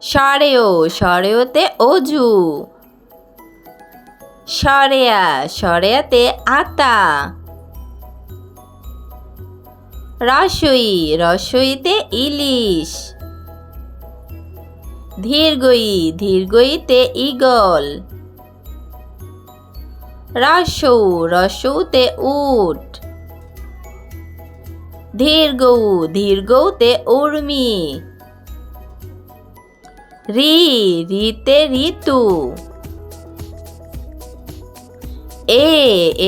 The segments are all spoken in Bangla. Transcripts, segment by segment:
সরেও সরেওতে অজু। সরেয়া সরেয়াতে আতা। রসই রসইতে ইলিশ। দীর্ঘই দীর্ঘইতে ঈগল। রসৌ রসৌতে উট। দীর্ঘৌ দীর্ঘৌতে উর্মি। রি রিতে ঋতু।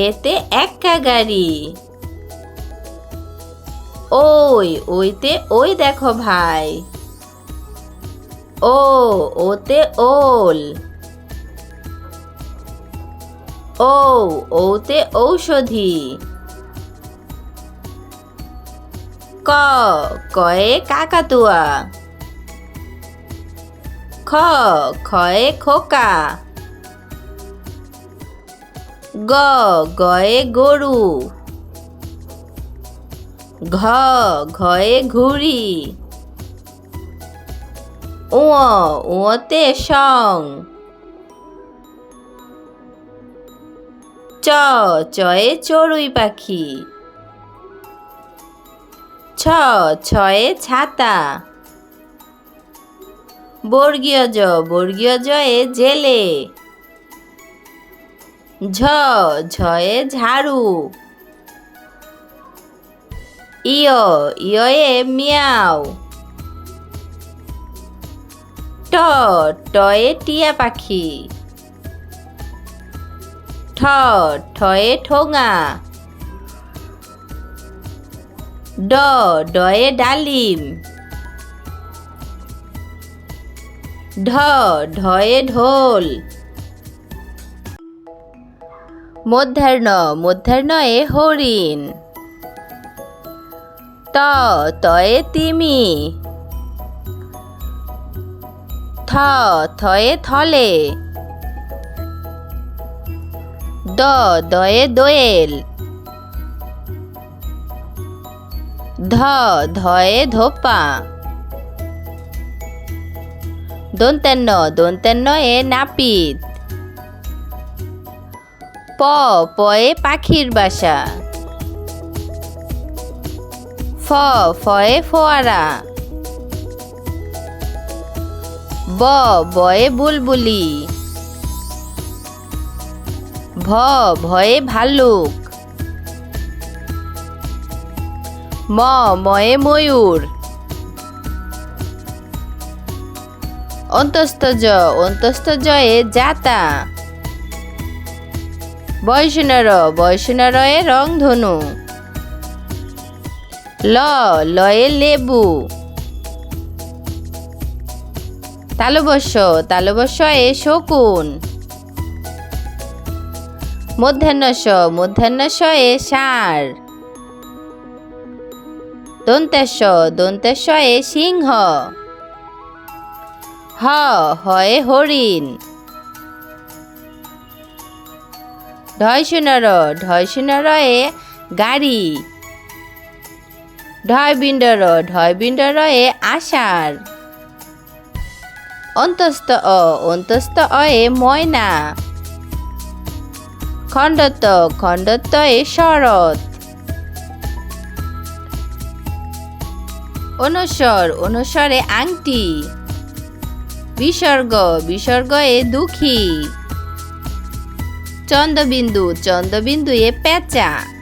এতে এক্কা গাড়ি। ওই ওইতে ওই দেখো ভাই। ওতে ওল। ওতে ঔষধি। কয়ে কাকাতুয়া। খয়ে খোকা। গয়ে গরু। ঘয়ে ঘুড়ি। উঁতে সং। চয়ে চড়ুই পাখি। ছয়ে ছাতা। বর্গীয় জয়ে জেলে। ঝয়ে ঝাড়ু। ইয়ে মিয়াও। টয়ে টিয়া পাখি। ঠয়ে ঠোঙা। ডয়ে ডালিম। ঢয়ে ঢোল। মূর্ধন্যয়ে হরিণ। তয়ে তিমি। থয়ে থলে। দয়ে দোয়েল। ধয়ে ধোপা। দন্তেন্যয়ে নাপিত। পয়ে পাখির বাসা। ফয়ে ফোয়ারা। বয়ে বুলবুলি। ভয়ে ভাল্লুক। ময়ে ময়ূর। অন্তস্তজয়ে জাতা। বয়সনরয়ে রংধনু। লয়ে লেবু। তালবস্যয়ে শকুন। মূর্ধন্যয়ে ষাঁড়। দন্তেশ্বয়ে সিংহ। হয়ে হরিণ। ঢয়সুনরয়ে গাড়ি। ঢয়বিণ্ডরয়ে আষাঢ়। অন্তস্তয়ে ময়না। খণ্ডত্বয়ে শরৎ। অনুস্বরে আংটি। বিসর্গয়ে দুঃখী। চন্দ্রবিন্দুয়ে পেঁচা।